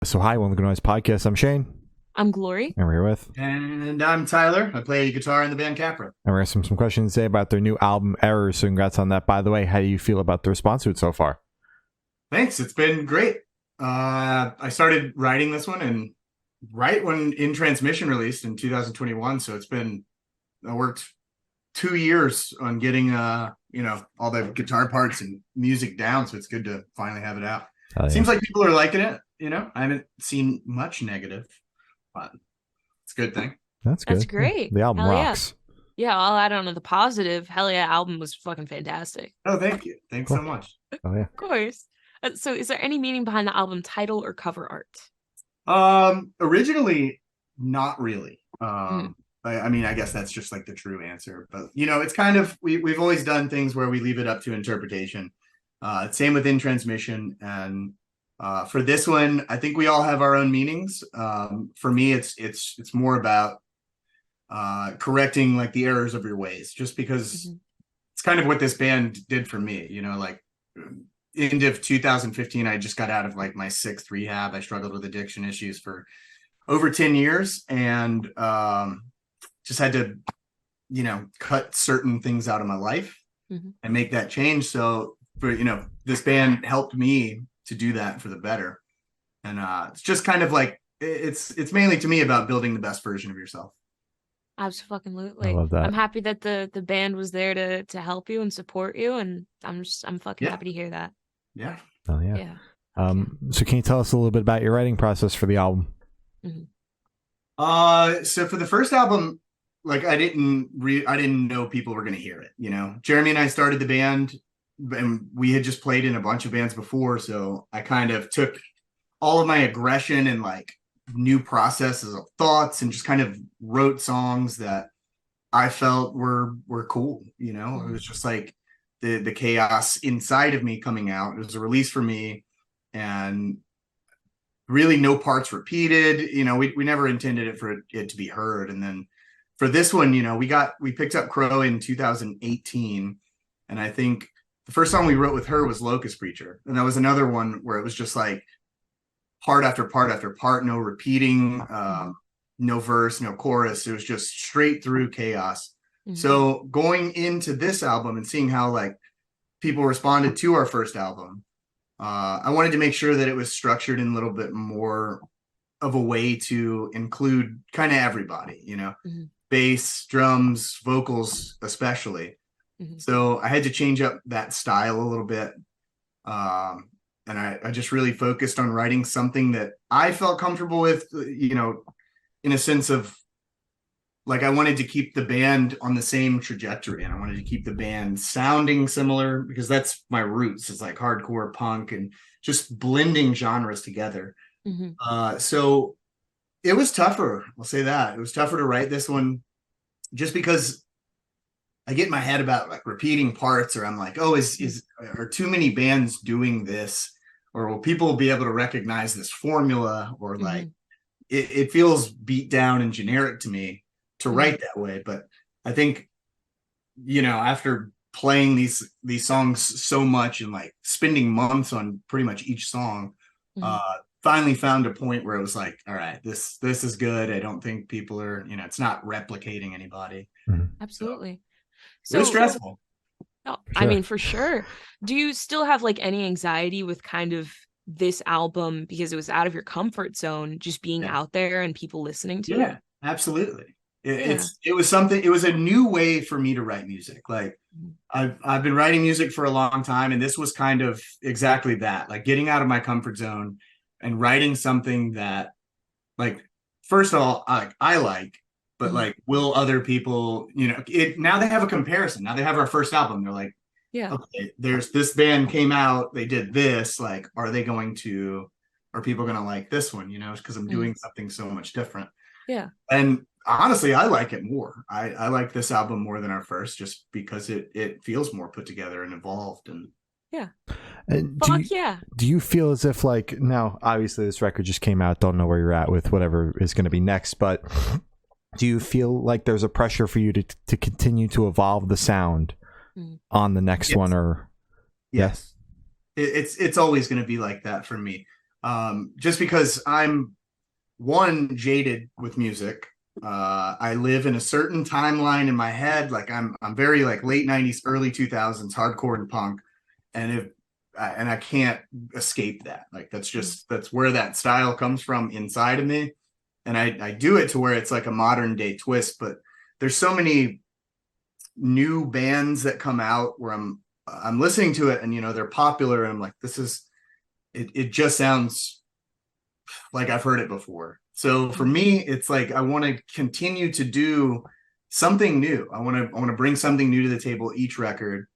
So hi, welcome to Noise Podcast. I'm Shane. I'm Glory. And we're here with. And I'm Tyler. I play guitar in the band Capra. And we're going to have some questions today about their new album, Errors. So congrats on that. By the way, how do you feel about the response to it so far? Thanks. It's been great. I started writing this one and right when In Transmission released in 2021. So I worked 2 years on getting, all the guitar parts and music down. So it's good to finally have it out. Yeah. Seems like people are liking it. I haven't seen much negative, but it's a good thing. That's good. That's great. The album Hell rocks. Yeah, I'll add on to the positive. Hell yeah, album was fucking fantastic. Oh, thank you. Thanks so much. Oh, yeah. Of course. So is there any meaning behind the album title or cover art? Originally, not really. I guess that's just like the true answer. But, it's kind of, we've always done things where we leave it up to interpretation. Same with In Transmission. And for this one, I think we all have our own meanings. For me, it's more about correcting like the errors of your ways, just because it's kind of what this band did for me. End of 2015, I just got out of like my 6th rehab. I struggled with addiction issues for over 10 years and just had to, cut certain things out of my life and make that change. So this band helped me to do that for the better. And it's just kind of like, it's mainly to me about building the best version of yourself. Absolutely. I love that. I'm happy that the band was there to help you and support you, and I'm fucking happy to hear that. Yeah. Oh, yeah. So can you tell us a little bit about your writing process for the album? So for the first album, like I didn't know people were going to hear it. Jeremy and I started the band and we had just played in a bunch of bands before. So I kind of took all of my aggression and like new processes of thoughts and just kind of wrote songs that I felt were cool. It was just like the chaos inside of me coming out. It was a release for me and really no parts repeated. We never intended it for it to be heard. And then for this one, we picked up Crow in 2018. And I think the first song we wrote with her was Locust Preacher. And that was another one where it was just like part after part after part, no repeating, no verse, no chorus. It was just straight through chaos. So going into this album and seeing how like people responded to our first album, I wanted to make sure that it was structured in a little bit more of a way to include kind of everybody, bass, drums, vocals, especially. So I had to change up that style a little bit. And I just really focused on writing something that I felt comfortable with, in a sense of like, I wanted to keep the band on the same trajectory and I wanted to keep the band sounding similar because that's my roots. It's like hardcore punk and just blending genres together. So it was tougher. I'll say that it was tougher to write this one just because I get in my head about like repeating parts, or I'm like, oh, are too many bands doing this, or will people be able to recognize this formula, or like it feels beat down and generic to me to write that way. But I think, after playing these songs so much and like spending months on pretty much each song, finally found a point where it was like, all right, this is good. I don't think people are, it's not replicating anybody. Absolutely. So it was stressful. No, I mean, for sure. Do you still have like any anxiety with kind of this album because it was out of your comfort zone, just being out there and people listening to it? Yeah, absolutely. It was a new way for me to write music. Like I've been writing music for a long time, and this was kind of exactly that, like getting out of my comfort zone and writing something that, like, first of all, I like, but like, will other people, now they have a comparison. Now they have our first album. They're like, okay, there's this band came out, they did this, like, are people going to like this one, because I'm doing something so much different. Yeah. And honestly, I like it more. I like this album more than our first, just because it feels more put together and evolved. And do you feel as if, like, now obviously this record just came out, don't know where you're at with whatever is going to be next, but do you feel like there's a pressure for you to continue to evolve the sound on the next one? Or yes, it's always going to be like that for me. Just because I'm one, jaded with music. I live in a certain timeline in my head. Like I'm very like late 90s, early 2000s, hardcore and punk. And I can't escape that. Like that's where that style comes from inside of me. And I do it to where it's like a modern day twist, but there's so many new bands that come out where I'm listening to it and they're popular and I'm like, it just sounds like I've heard it before. So for me, it's like I want to continue to do something new. I want to bring something new to the table each record.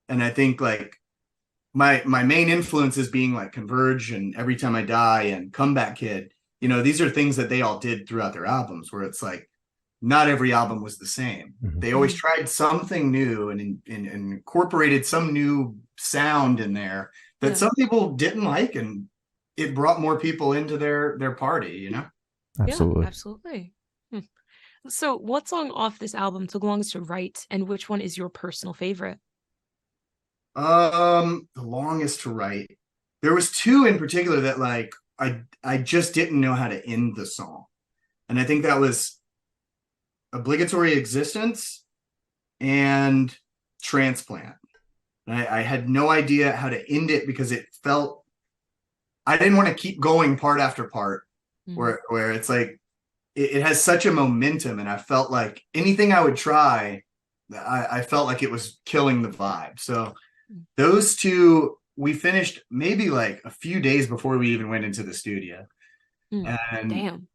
And I think like my main influences being like Converge and Every Time I Die and Comeback Kid, these are things that they all did throughout their albums where it's like not every album was the same. Mhm. They always tried something new and incorporated some new sound in there that some people didn't like, and it brought more people into their party, Absolutely. Yeah, absolutely. So what song off this album took longest to write, and which one is your personal favorite? The longest to write. There was two in particular that like I just didn't know how to end the song. And I think that was Obligatory Existence and Transplant. And I had no idea how to end it because it felt I didn't want to keep going part after part where it's like it has such a momentum, and I felt like anything I would try, I felt like it was killing the vibe. So those two we finished maybe like a few days before we even went into the studio. And Damn.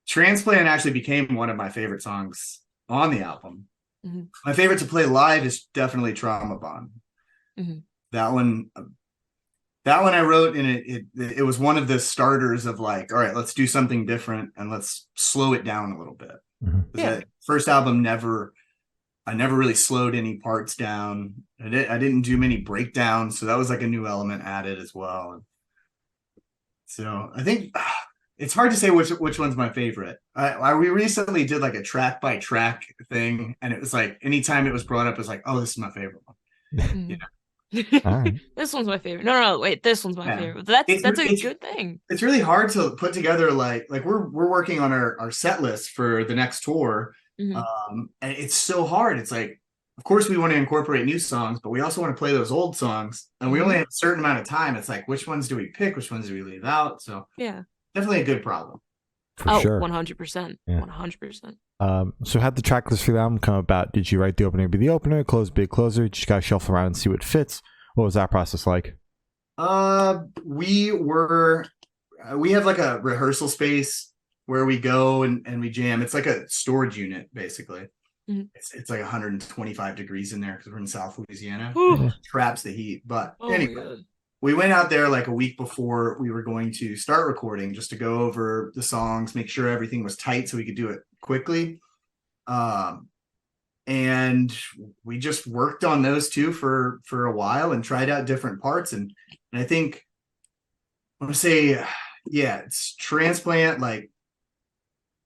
Transplant actually became one of my favorite songs on the album. My favorite to play live is definitely Trauma Bond. That one I wrote, and it was one of the starters of like, all right, let's do something different and let's slow it down a little bit. That first album I never really slowed any parts down. I didn't do many breakdowns, so that was like a new element added as well. So I think it's hard to say which one's my favorite. We recently did like a track by track thing, and it was like anytime it was brought up, it was like, oh, this is my favorite one. Right. This one's my favorite. No, wait, this one's my favorite. That's a good thing. It's really hard to put together like we're working on our set list for the next tour. And it's so hard. It's like, of course we want to incorporate new songs, but we also want to play those old songs, and we only have a certain amount of time. It's like, which ones do we pick? Which ones do we leave out? So definitely a good problem. For sure. 100%. 100%. So how'd the track list for the album come about? Did you write the opener be the opener, close be a closer? Did you guys shuffle around and see what fits? What was that process like? We have like a rehearsal space where we go and we jam. It's like a storage unit, basically. It's like 125 degrees in there because we're in South Louisiana. It traps the heat. But anyway, we went out there like a week before we were going to start recording just to go over the songs, make sure everything was tight so we could do it quickly. And we just worked on those two for a while and tried out different parts. And I think I want to say, it's Transplant. Like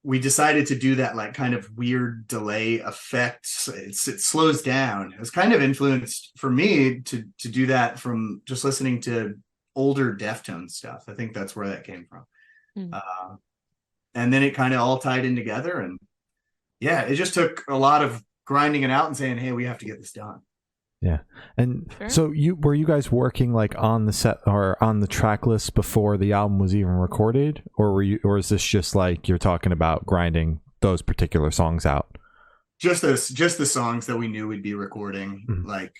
we decided to do that like kind of weird delay effect. It slows down. It was kind of influenced for me to do that from just listening to older Deftones stuff. I think that's where that came from. And then it kind of all tied in together. And it just took a lot of grinding it out and saying, hey, we have to get this done. Yeah. And so were you guys working like on the set or on the track list before the album was even recorded, or is this just like you're talking about grinding those particular songs out? Just the songs that we knew we'd be recording. Like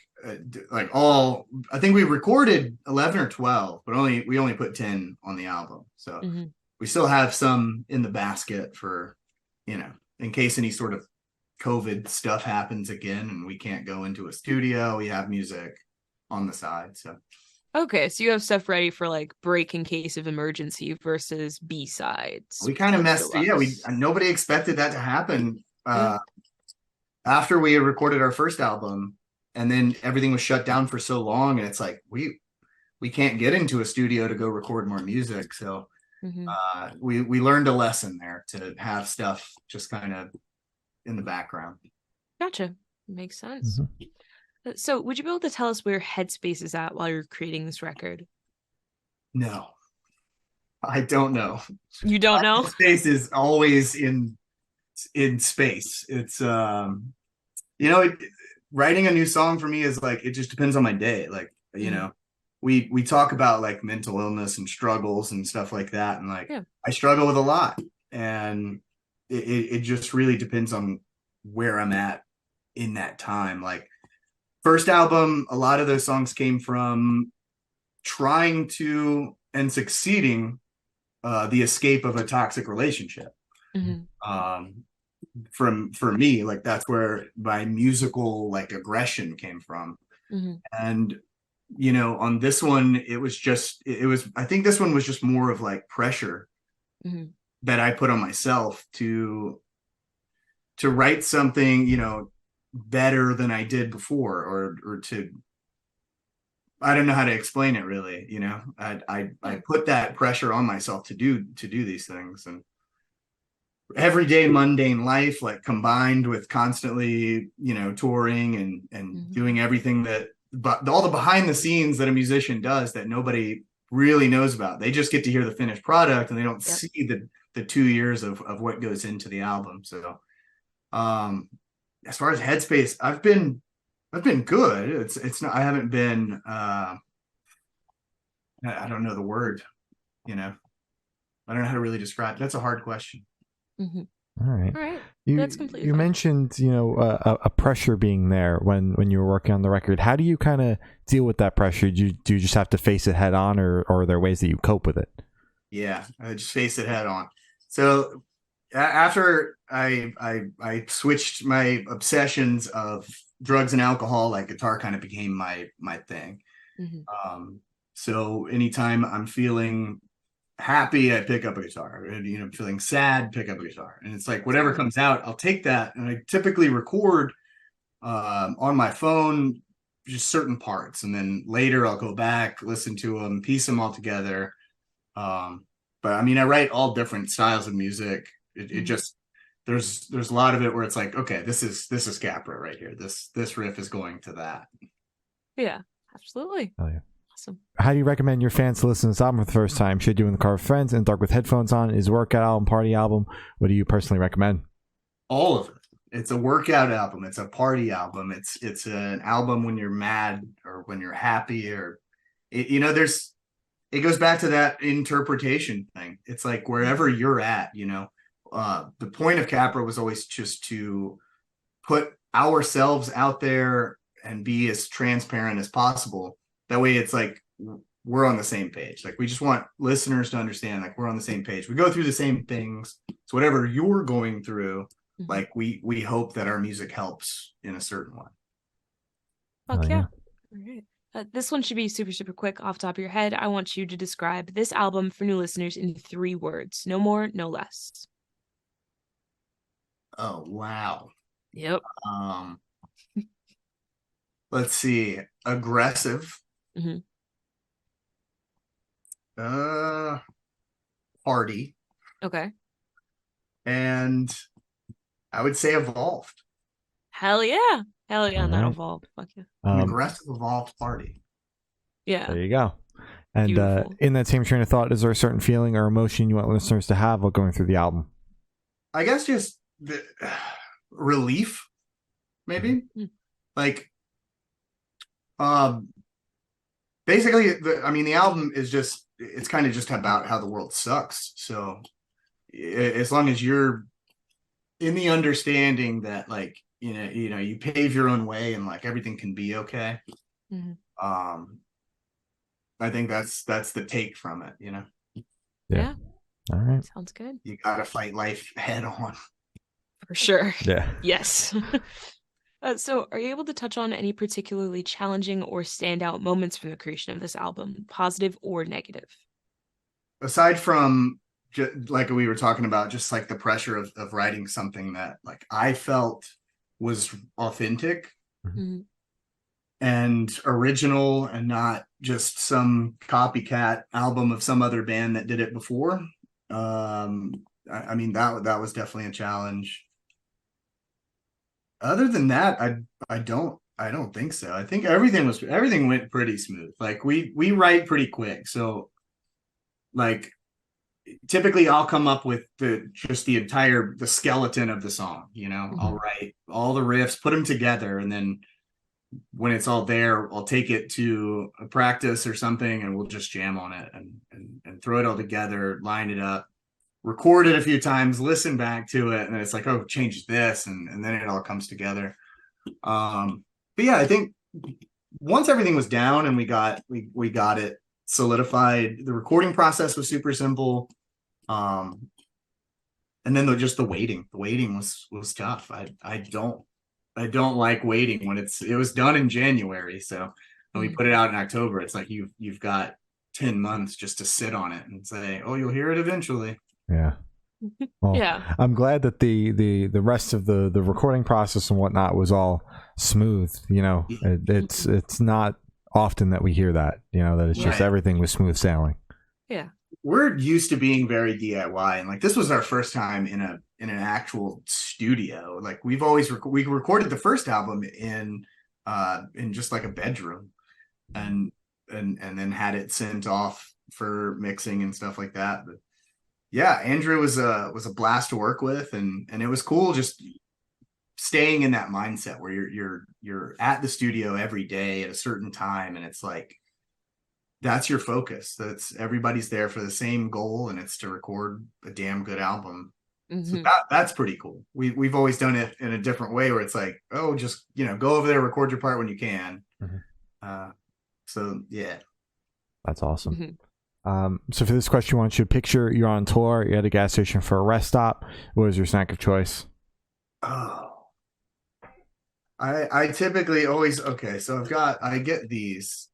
all, I think we recorded 11 or 12, but we only put 10 on the album. So we still have some in the basket for, in case any sort of COVID stuff happens again and we can't go into a studio, we have music on the side. So okay, so you have stuff ready for like break in case of emergency versus B-sides. We kind of messed. Nobody expected that to happen after we had recorded our first album, and then everything was shut down for so long, and it's like we can't get into a studio to go record more music. So we learned a lesson there to have stuff just kind of in the background. Gotcha. Makes sense. So would you be able to tell us where Headspace is at while you're creating this record? No. I don't know. You don't know? Space is always in space. It's you know, writing a new song for me is like, it just depends on my day. Like, you know, we talk about like mental illness and struggles and stuff like that, and like I struggle with a lot, and it just really depends on where I'm at in that time. Like, first album, a lot of those songs came from trying to and succeeding the escape of a toxic relationship. For me, like that's where my musical like aggression came from. And you know, on this one, it was I think this one was just more of like pressure that I put on myself to write something, you know, better than I did before, or to, I don't know how to explain it really, you know. I put that pressure on myself to do these things, and everyday mundane life, like combined with constantly, you know, touring and doing everything that, but all the behind the scenes that a musician does that nobody really knows about. They just get to hear the finished product, and they don't see the 2 years of what goes into the album. So as far as headspace, I've been good. It's not, I haven't been I don't know the word, you know. I don't know how to really describe it. That's a hard question. All right. That's completely you fine. mentioned, you know, a pressure being there when you were working on the record. How do you kind of deal with that pressure? Do you just have to face it head on, or are there ways that you cope with it? Yeah, I just face it head on. So after I switched my obsessions of drugs and alcohol, like guitar kind of became my thing. So anytime I'm feeling happy, I pick up a guitar, and you know, feeling sad, pick up a guitar, and it's like whatever comes out, I'll take that, and I typically record on my phone just certain parts, and then later I'll go back, listen to them, piece them all together. But I mean, I write all different styles of music. It just, there's a lot of it where it's like, okay, this is Capra right here. This riff is going to that. Yeah, absolutely. Oh yeah. Awesome. How do you recommend your fans to listen to this album for the first time? Should do in the car with friends, in the dark with headphones on? Is workout album, party album? What do you personally recommend? All of it. It's a workout album. It's a party album. It's an album when you're mad or when you're happy, or you know, it goes back to that interpretation thing. It's like wherever you're at, you know, the point of Capra was always just to put ourselves out there and be as transparent as possible. That way it's like we're on the same page. Like we just want listeners to understand, like we're on the same page. We go through the same things. So whatever you're going through, like we hope that our music helps in a certain way. Fuck yeah. All right. This one should be super, super quick off the top of your head. I want you to describe this album for new listeners in 3 words. No more, no less. Oh, wow. Yep. Let's see. Aggressive. Party. Okay. And I would say evolved. Hell yeah. Hell yeah, not evolved. Fuck yeah. An aggressive, evolved party. Yeah. There you go. And in that same train of thought, is there a certain feeling or emotion you want listeners to have while going through the album? I guess just the relief, maybe. Like, basically, the album is just, it's kind of just about how the world sucks. So as long as you're in the understanding that, like, you know, you pave your own way and like everything can be okay. I think that's the take from it, you know? Yeah. All right. Sounds good. You gotta fight life head on. For sure. Yeah. Yes. So are you able to touch on any particularly challenging or standout moments from the creation of this album, positive or negative? Aside from, like we were talking about, just like the pressure of writing something that like I felt was authentic and original, and not just some copycat album of some other band that did it before. I mean, that was definitely a challenge. Other than that, I don't think so. I think everything went pretty smooth. Like we write pretty quick. So like typically I'll come up with the skeleton of the song. I'll write all the riffs, put them together, and then when it's all there, I'll take it to a practice or something, and we'll just jam on it and throw it all together, line it up, record it a few times, listen back to it, and then it's like, oh, change this, and then it all comes together. But yeah, I think once everything was down and we got it solidified, the recording process was super simple. And then the waiting. The waiting was tough. I don't like waiting when it was done in January. So when we put it out in October, it's like you've got 10 months just to sit on it and say, oh, you'll hear it eventually. Yeah. Well, yeah. I'm glad that the rest of the recording process and whatnot was all smooth. It's not often that we hear that, that it's just everything was smooth sailing. Yeah. We're used to being very DIY, and like this was our first time in an actual studio. Like we recorded the first album in just like a bedroom, and then had it sent off for mixing and stuff like that. But yeah, Andrew was a blast to work with, and it was cool just staying in that mindset where you're at the studio every day at a certain time, and it's like that's your focus. That's everybody's there for the same goal, and it's to record a damn good album. So that's pretty cool. We've always done it in a different way where it's like, oh, just go over there, record your part when you can. So yeah, that's awesome. So for this question, I want you to picture you're on tour, you're at a gas station for a rest stop. What is your snack of choice? Oh, I typically always, so I get these.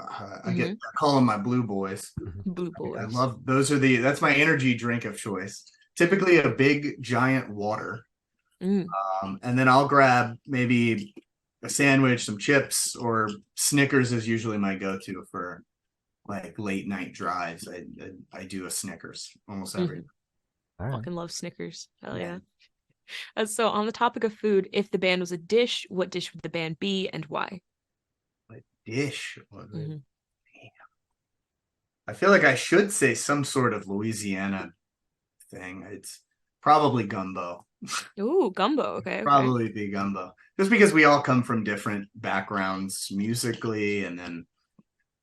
I call them my blue boys. Blue boys. I love those. That's my energy drink of choice. Typically a big giant water. And then I'll grab maybe a sandwich, some chips, or Snickers is usually my go-to for like late night drives. I do a Snickers almost every day. Right. Fucking love Snickers. Hell yeah. So on the topic of food, if the band was a dish, what dish would the band be and why? Dish. I feel like I should say some sort of Louisiana thing. It's probably gumbo. Ooh, gumbo. Okay. Probably be gumbo. Just because we all come from different backgrounds musically, and then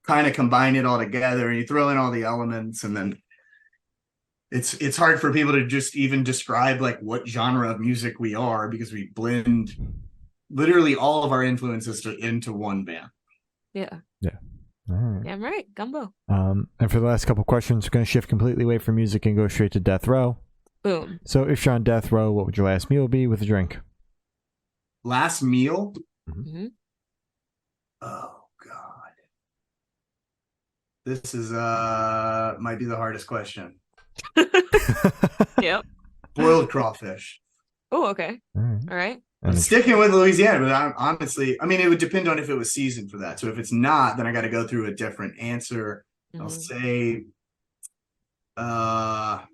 kind of combine it all together, and you throw in all the elements, and then it's hard for people to just even describe like what genre of music we are, because we blend literally all of our influences into one band. Yeah. All right. Yeah, I'm right. Gumbo. And for the last couple questions, we're going to shift completely away from music and go straight to death row. Boom. So if you're on death row, what would your last meal be with a drink? Last meal? Oh God. This is might be the hardest question. Yep. Boiled crawfish. Oh, okay. All right. I'm sticking with Louisiana, but honestly, it would depend on if it was seasoned for that. So if it's not, then I got to go through a different answer. I'll say, I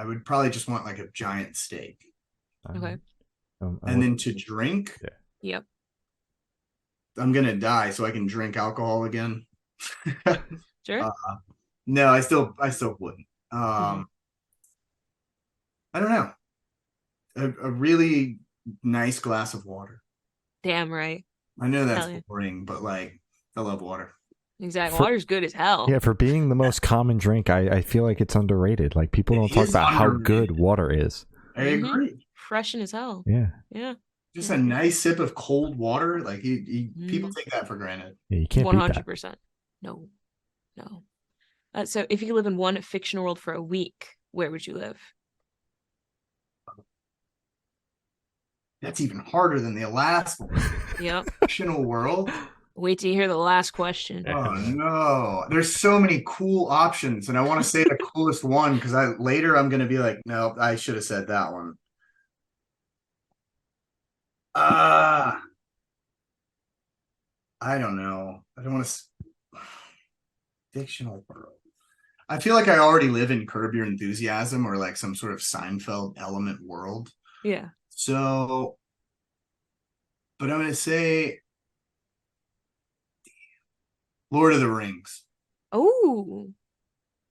would probably just want like a giant steak. Okay. And then to drink. Yep. I'm gonna die, so I can drink alcohol again. Sure. No, I still wouldn't. I don't know. A really nice glass of water. Damn right. I know that's boring, but like I love water. Exactly. Water's good as hell. Yeah, for being the most common drink, I feel like it's underrated. Like people don't talk about how good water is. I agree. Freshen as hell. Yeah. Just a nice sip of cold water. Like people take that for granted. Yeah, you can't 100%. No. So if you could live in one fictional world for a week, where would you live? That's even harder than the last one. Yep. Fictional world. Wait till you hear the last question. Oh no. There's so many cool options, and I want to say the coolest one because later I'm gonna be like, no, I should have said that one. I don't know. I don't want to. Fictional world. I feel like I already live in Curb Your Enthusiasm or like some sort of Seinfeld element world. Yeah. So, but I'm going to say Lord of the Rings. Oh.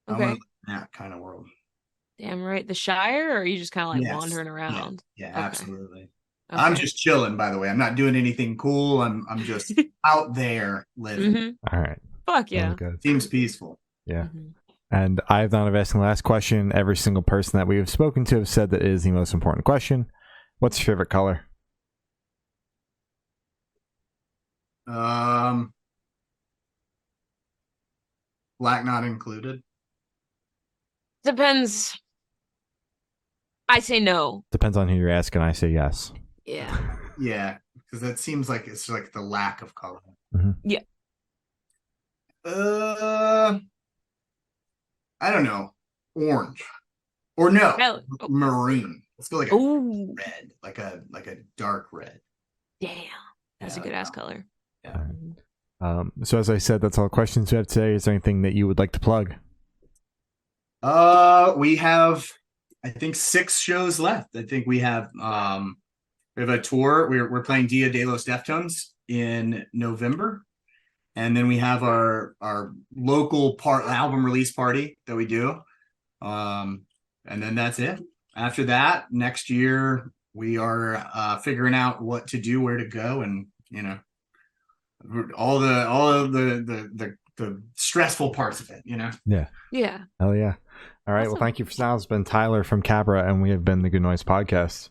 Okay. that kind of world. Damn right. The Shire, or are you just kind of like Yes. wandering around? Yeah, Okay. absolutely. Okay. I'm just chilling, by the way. I'm not doing anything cool. I'm just out there living. Mm-hmm. All right. Fuck yeah. Good. Seems peaceful. Yeah. Mm-hmm. And I've not asking the last question. Every single person that we have spoken to have said that it is the most important question. What's your favorite color? Black not included. Depends. I say no. Depends on who you're asking. I say yes. Yeah. Yeah, because that seems like it's like the lack of color. Mm-hmm. Yeah. I don't know. Orange. Or no. Maroon. Let's go like a red. Like a dark red. Damn. That's a good ass color. Yeah. So as I said, that's all the questions we have today. Is there anything that you would like to plug? We have, I think, 6 shows left. I think we have a tour. We're playing Dia de los Deftones in November, and then we have our local album release party that we do, and then that's it. After that, next year we are figuring out what to do, where to go, and all of the stressful parts of it. Yeah. Hell yeah. All right. Awesome. Well, thank you for now. It's been Tyler from Capra, and we have been the Good Noise Podcast.